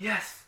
Yes!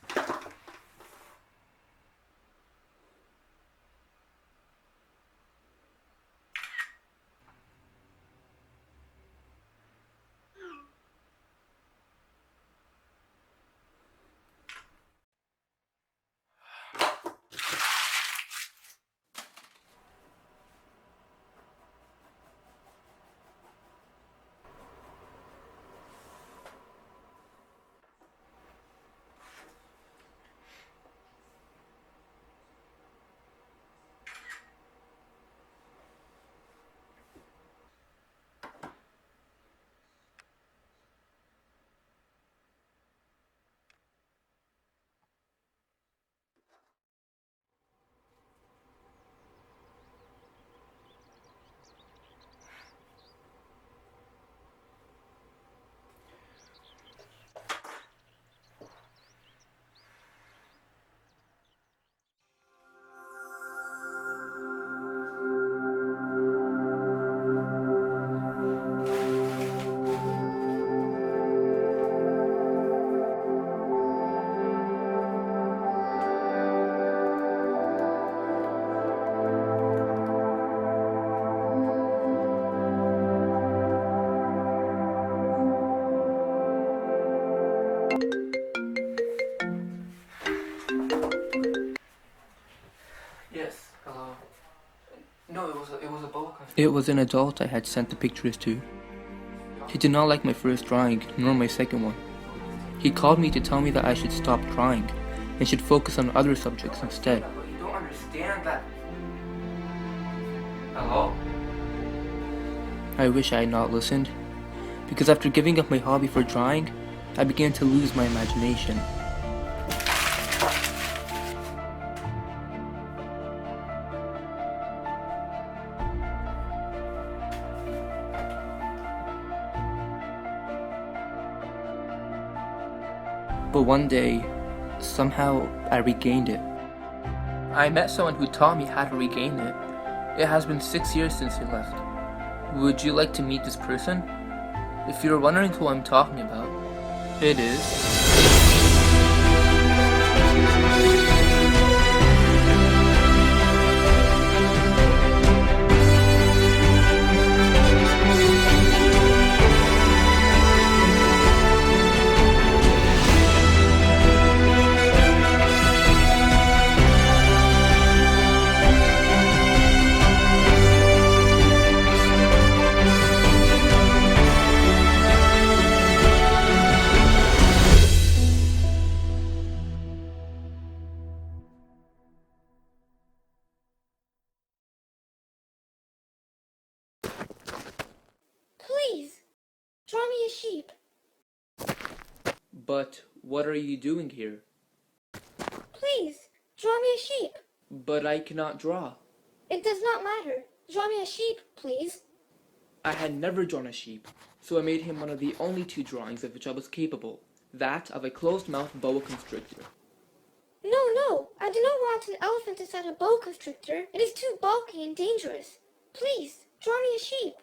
Yes, hello. No, it was a boa constrictor. It was an adult I had sent the pictures to. He did not like my first drawing, nor my second one. He called me to tell me that I should stop drawing, and should focus on other subjects instead. But you don't understand that. Hello? I wish I had not listened, because after giving up my hobby for drawing, I began to lose my imagination. But one day, somehow, I regained it. I met someone who taught me how to regain it. It has been 6 years since he left. Would you like to meet this person? If you're wondering who I'm talking about, it is... Please, draw me a sheep. But what are you doing here? Please, draw me a sheep. But I cannot draw. It does not matter. Draw me a sheep, please. I had never drawn a sheep, so I made him one of the only 2 drawings of which I was capable, that of a closed-mouthed boa constrictor. No, I do not want an elephant inside a boa constrictor. It is too bulky and dangerous. Please, draw me a sheep.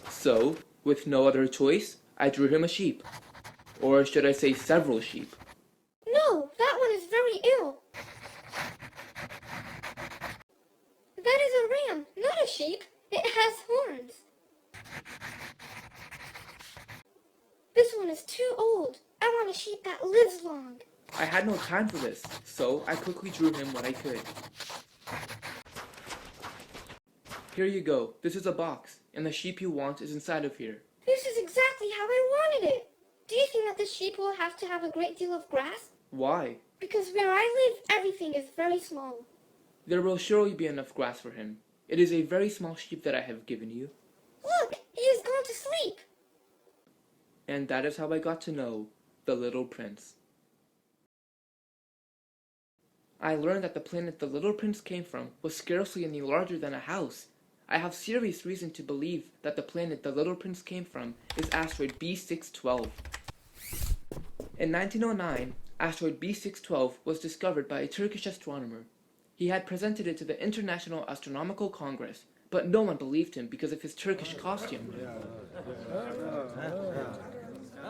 So, with no other choice, I drew him a sheep. Or should I say several sheep? No, that one is very ill. That is a ram, not a sheep. It has horns. This one is too old. I want a sheep that lives long. I had no time for this, so I quickly drew him what I could. Here you go. This is a box, and the sheep you want is inside of here. This is exactly how I wanted it. Do you think that the sheep will have to have a great deal of grass? Why? Because where I live, everything is very small. There will surely be enough grass for him. It is a very small sheep that I have given you. Look, he is gone to sleep. And that is how I got to know the Little Prince. I learned that the planet the Little Prince came from was scarcely any larger than a house. I have serious reason to believe that the planet the Little Prince came from is asteroid B612. In 1909, asteroid B612 was discovered by a Turkish astronomer. He had presented it to the International Astronomical Congress, but no one believed him because of his Turkish costume.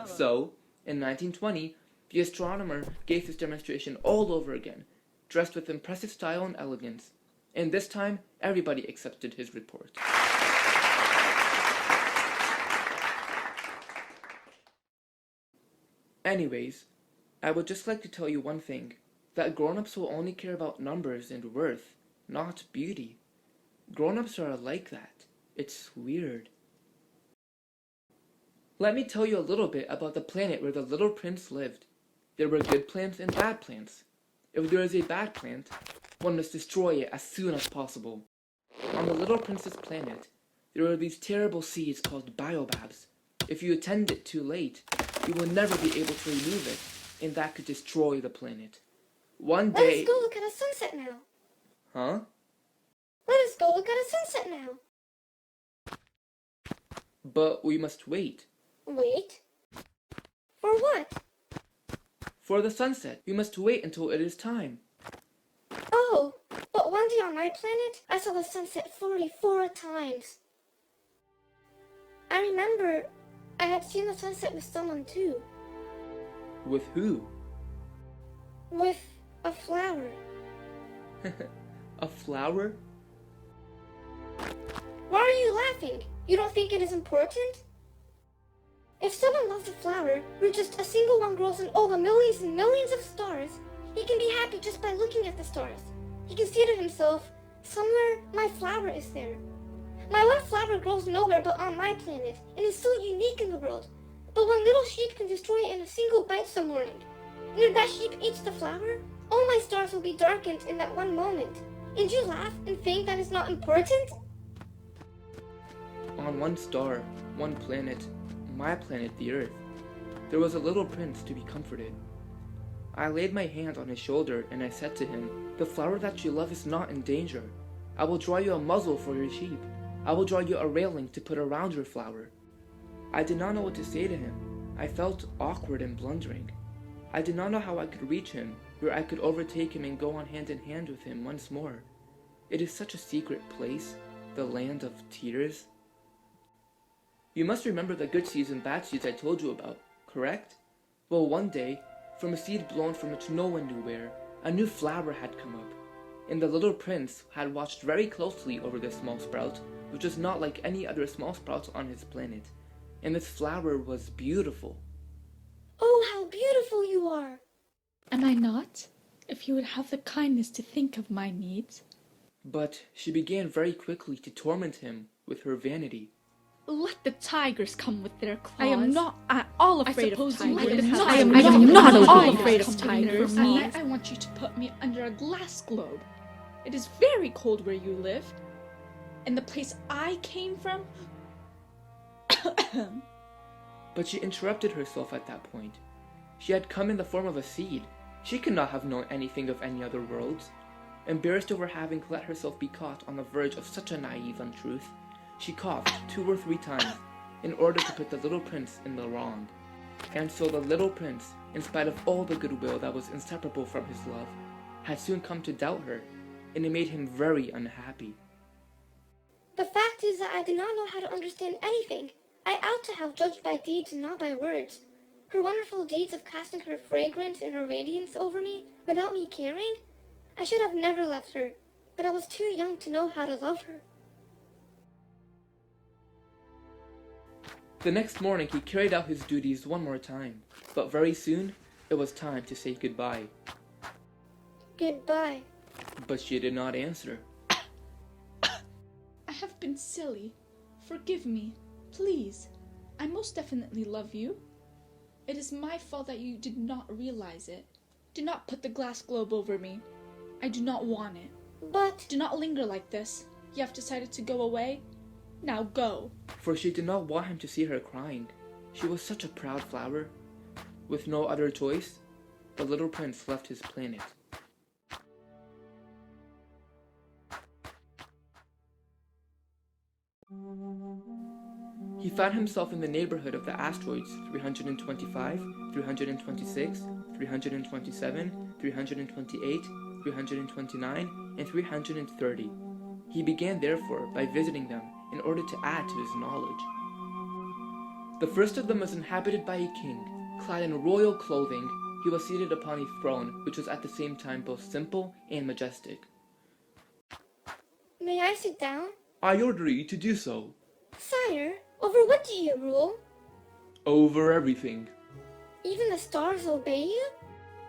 So, in 1920, the astronomer gave his demonstration all over again, dressed with impressive style and elegance. And this time, everybody accepted his report. Anyways, I would just like to tell you one thing, that grown-ups will only care about numbers and worth, not beauty. Grown-ups are like that. It's weird. Let me tell you a little bit about the planet where the Little Prince lived. There were good plants and bad plants. If there is a bad plant, one must destroy it as soon as possible. On the Little Prince's planet, there are these terrible seeds called baobabs. If you attend it too late, you will never be able to remove it, and that could destroy the planet. One day... Let's go look at a sunset now. Huh? Let us go look at a sunset now. But we must wait. Wait? For what? For the sunset. We must wait until it is time. Oh, but one day on my planet, I saw the sunset 44 times. I remember I had seen the sunset with someone too. With who? With a flower. A flower? Why are you laughing? You don't think it is important? If someone loves a flower, where just a single one grows in all the millions and millions of stars, he can be happy just by looking at the stars. He can say to himself, somewhere my flower is there. My one flower grows nowhere but on my planet, and is so unique in the world. But one little sheep can destroy it in a single bite some morning. And if that sheep eats the flower, all my stars will be darkened in that one moment. And you laugh and think that is not important? On one star, one planet, my planet, the Earth, there was a little prince to be comforted. I laid my hand on his shoulder and I said to him, the flower that you love is not in danger. I will draw you a muzzle for your sheep. I will draw you a railing to put around your flower. I did not know what to say to him. I felt awkward and blundering. I did not know how I could reach him, where I could overtake him and go on hand in hand with him once more. It is such a secret place, the land of tears. You must remember the good seeds and bad seeds I told you about, correct? Well, one day, from a seed blown from which no one knew where, a new flower had come up, and the little prince had watched very closely over this small sprout, which was not like any other small sprouts on his planet, and this flower was beautiful. Oh, how beautiful you are! Am I not? If you would have the kindness to think of my needs. But she began very quickly to torment him with her vanity. Let the tigers come with their claws. I am not at all afraid of tigers. I am not at all afraid of tigers. I want you to put me under a glass globe. It is very cold where you live. And the place I came from... But she interrupted herself at that point. She had come in the form of a seed. She could not have known anything of any other worlds. Embarrassed over having let herself be caught on the verge of such a naive untruth, she coughed 2 or 3 times in order to put the little prince in the wrong. And so the little prince, in spite of all the goodwill that was inseparable from his love, had soon come to doubt her, and it made him very unhappy. The fact is that I do not know how to understand anything. I ought to have judged by deeds and not by words. Her wonderful deeds of casting her fragrance and her radiance over me without me caring? I should have never left her, but I was too young to know how to love her. The next morning he carried out his duties one more time, but very soon it was time to say goodbye. Goodbye. But she did not answer. I have been silly. Forgive me. Please. I most definitely love you. It is my fault that you did not realize it. Do not put the glass globe over me. I do not want it. But... Do not linger like this. You have decided to go away? Now go. For she did not want him to see her crying. She was such a proud flower. With no other choice, the little prince left his planet. he found himself in the neighborhood of the asteroids 325, 326, 327, 328, 329, and 330. He began, therefore, by visiting them in order to add to his knowledge. The first of them was inhabited by a king. Clad in royal clothing, he was seated upon a throne which was at the same time both simple and majestic. May I sit down? I order you to do so. Sire, over what do you rule? Over everything. Even the stars obey you?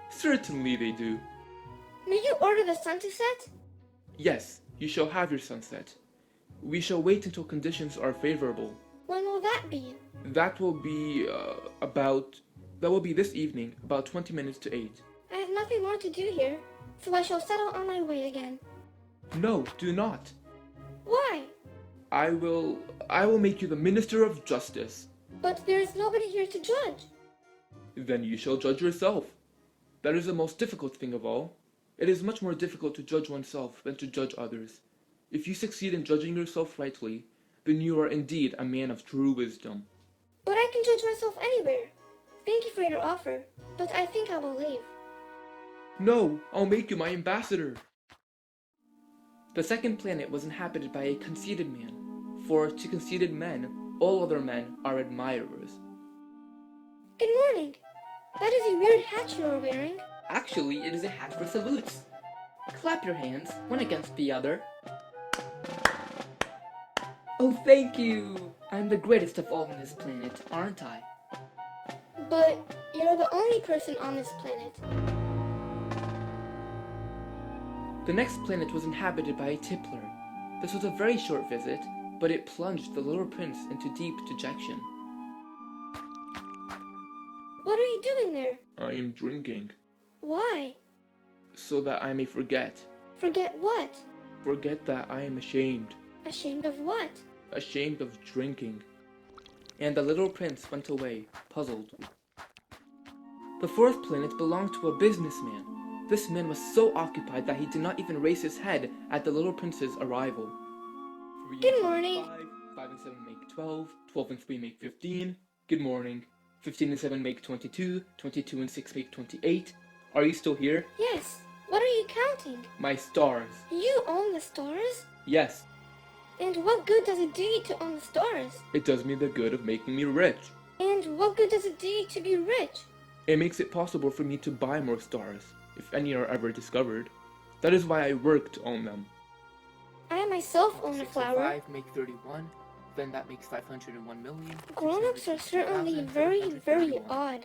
Certainly they do. May you order the sun to set? Yes, you shall have your sunset. We shall wait until conditions are favorable. When will that be? That will be this evening, about 20 minutes to 8. I have nothing more to do here, so I shall settle on my way again. No, do not. Why? I will make you the Minister of Justice. But there is nobody here to judge. Then you shall judge yourself. That is the most difficult thing of all. It is much more difficult to judge oneself than to judge others. If you succeed in judging yourself rightly, then you are indeed a man of true wisdom. But I can judge myself anywhere. Thank you for your offer, but I think I will leave. No, I'll make you my ambassador. The second planet was inhabited by a conceited man, for to conceited men, all other men are admirers. Good morning. That is a weird hat you are wearing. Actually, it is a hat for salutes. Clap your hands, one against the other. Oh, thank you! I'm the greatest of all on this planet, aren't I? But you're the only person on this planet. The next planet was inhabited by a tippler. This was a very short visit, but it plunged the little prince into deep dejection. What are you doing there? I am drinking, Why? so that I may forget. Forget what? Forget that I am ashamed. Ashamed of what? Ashamed of drinking. And the little prince went away, puzzled. The fourth planet belonged to a businessman. This man was so occupied that he did not even raise his head at the little prince's arrival. Good morning. 5 and 7 make 12, 12 and 3 make 15. Good morning. 15 and 7 make 22, 22 and 6 make 28. Are you still here? Yes. What are you counting? My stars. You own the stars? Yes, And what good does it do you to own the stars? it does me the good of making me rich. And what good does it do you to be rich? It makes it possible for me to buy more stars, if any are ever discovered. That is why I work to own them. I myself own a 6 and flower. 5 make 31, then that makes 501 million. Grown-ups are certainly very, very odd.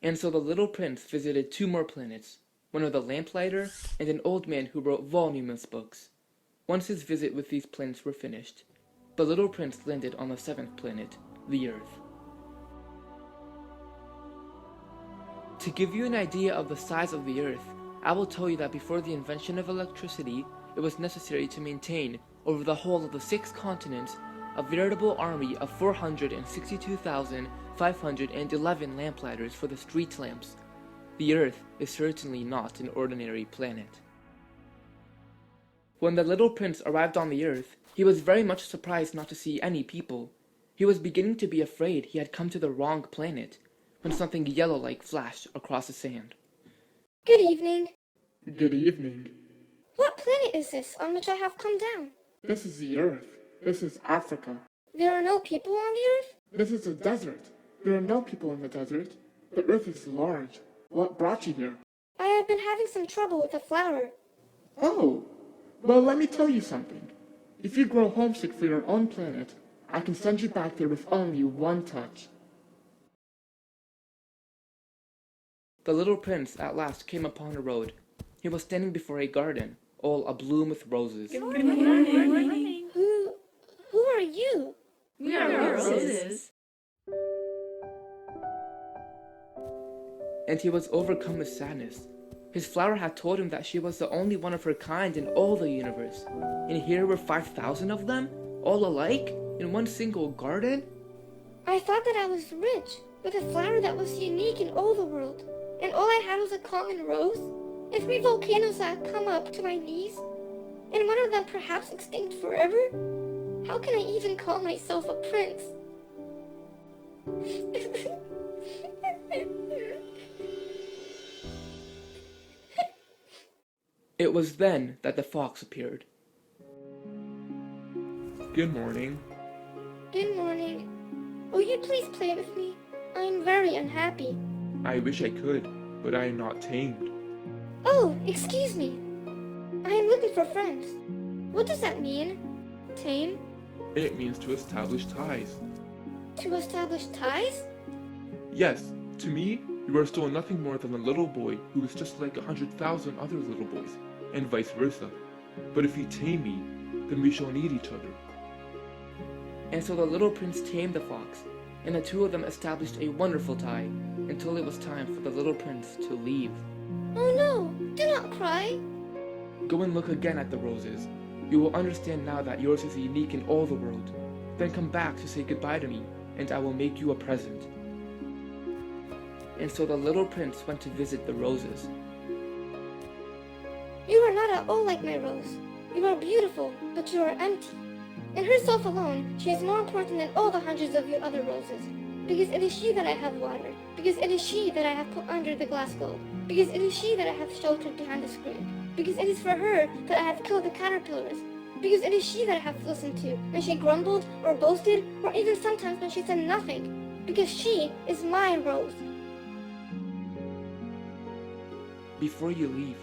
And so the little prince visited 2 more planets, one of the lamplighter and an old man who wrote voluminous books. Once his visit with these planets were finished, the little prince landed on the 7th planet, the Earth. To give you an idea of the size of the Earth, I will tell you that before the invention of electricity, it was necessary to maintain, over the whole of the 6 continents, a veritable army of 462,511 lamplighters for the street lamps. The Earth is certainly not an ordinary planet. When the little prince arrived on the Earth, he was very much surprised not to see any people. He was beginning to be afraid he had come to the wrong planet, when something yellow-like flashed across the sand. Good evening. Good evening. What planet is this on which I have come down? This is the Earth. This is Africa. There are no people on the Earth? This is a desert. There are no people in the desert. The Earth is large. What brought you here? I have been having some trouble with a flower. Oh, well, let me tell you something. If you grow homesick for your own planet, I can send you back there with only one touch. The little prince at last came upon a road. He was standing before a garden, all abloom with roses. Who are you? We are roses. And he was overcome with sadness. His flower had told him that she was the only one of her kind in all the universe. And here were 5,000 of them, all alike, in one single garden? I thought that I was rich, with a flower that was unique in all the world, and all I had was a common rose, and 3 volcanoes that had come up to my knees, and one of them perhaps extinct forever. How can I even call myself a prince? It was then that the fox appeared. Good morning. Good morning. Will you please play with me? I am very unhappy. I wish I could, but I am not tamed. Oh, excuse me. I am looking for friends. What does that mean? Tame? It means to establish ties. To establish ties? Yes, to me, you are still nothing more than a little boy who is just like 100,000 other little boys, and vice versa. But if you tame me, then we shall need each other. And so the little prince tamed the fox, and the two of them established a wonderful tie, until it was time for the little prince to leave. Oh no, do not cry. Go and look again at the roses. You will understand now that yours is unique in all the world. Then come back to say goodbye to me, and I will make you a present. And so the little prince went to visit the roses. You are not at all like my rose. You are beautiful, but you are empty. In herself alone, she is more important than all the hundreds of you other roses. Because it is she that I have watered. Because it is she that I have put under the glass globe. Because it is she that I have sheltered behind the screen. Because it is for her that I have killed the caterpillars. Because it is she that I have listened to when she grumbled or boasted, or even sometimes when she said nothing. Because she is my rose. Before you leave,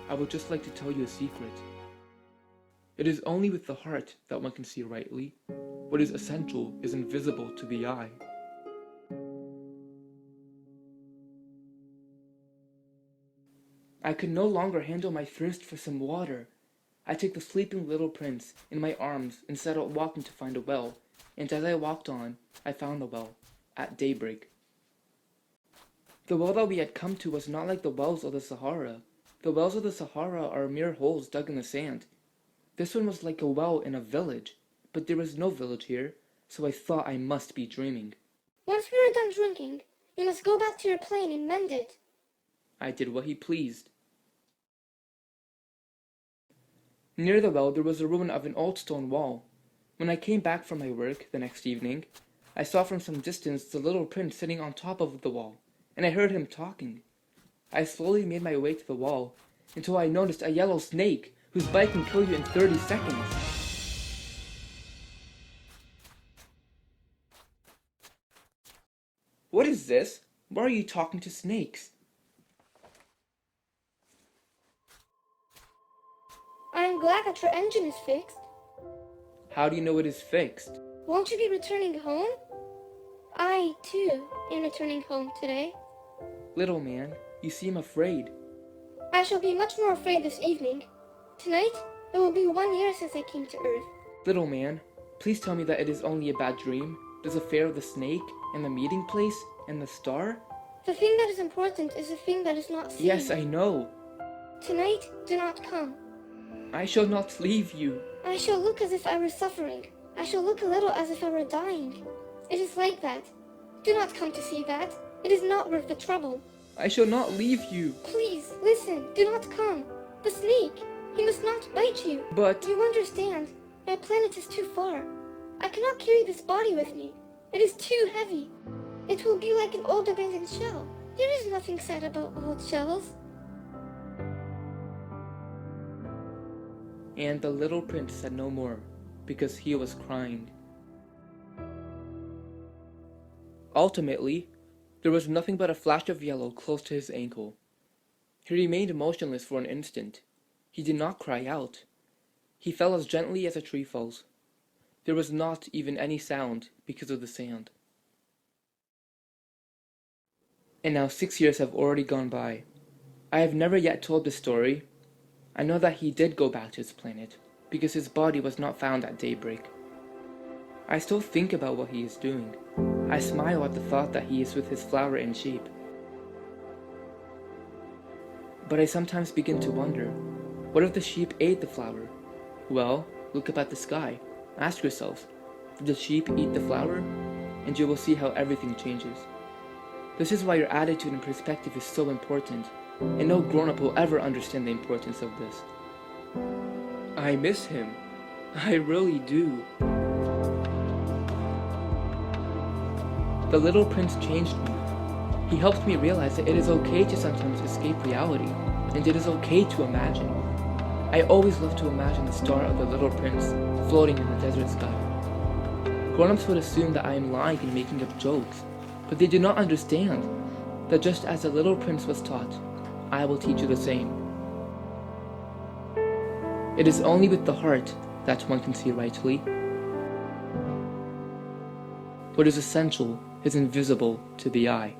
I would just like to tell you a secret. It is only with the heart that one can see rightly. What is essential is invisible to the eye. I could no longer handle my thirst for some water. I took the sleeping little prince in my arms and set out walking to find a well, and as I walked on, I found the well, at daybreak. The well that we had come to was not like the wells of the Sahara. The wells of the Sahara are mere holes dug in the sand. This one was like a well in a village, but there was no village here, so I thought I must be dreaming. Once we are done drinking, you must go back to your plane and mend it. I did what he pleased. Near the well there was a ruin of an old stone wall. When I came back from my work the next evening, I saw from some distance the little prince sitting on top of the wall, and I heard him talking. I slowly made my way to the wall, until I noticed a yellow snake, whose bite can kill you in 30 seconds. What is this? Why are you talking to snakes? I am glad that your engine is fixed. How do you know it is fixed? Won't you be returning home? I, too, am returning home today. Little man, you seem afraid. I shall be much more afraid this evening. Tonight, it will be 1 year since I came to Earth. Little man, please tell me that it is only a bad dream. Does the affair of the snake, and the meeting place, and the star? The thing that is important is the thing that is not seen. Yes, I know. Tonight, do not come. I shall not leave you. I shall look as if I were suffering. I shall look a little as if I were dying. It is like that. Do not come to see that. It is not worth the trouble. I shall not leave you. Please, listen. Do not come. The snake. He must not bite you. But... You understand. My planet is too far. I cannot carry this body with me. It is too heavy. It will be like an old abandoned shell. There is nothing sad about old shells. And the little prince said no more, because he was crying. Ultimately, there was nothing but a flash of yellow close to his ankle. He remained motionless for an instant. He did not cry out. He fell as gently as a tree falls. There was not even any sound because of the sand. And now 6 years have already gone by. I have never yet told this story. I know that he did go back to his planet, because his body was not found at daybreak. I still think about what he is doing. I smile at the thought that he is with his flower and sheep. But I sometimes begin to wonder, what if the sheep ate the flower? Well, look up at the sky. Ask yourself, did the sheep eat the flower? And you will see how everything changes. This is why your attitude and perspective is so important, and no grown-up will ever understand the importance of this. I miss him. I really do. The Little Prince changed me. He helped me realize that it is okay to sometimes escape reality, and it is okay to imagine. I always love to imagine the star of the Little Prince floating in the desert sky. Grown-ups would assume that I am lying and making up jokes, but they do not understand that just as the Little Prince was taught, I will teach you the same. It is only with the heart that one can see rightly. What is essential is invisible to the eye.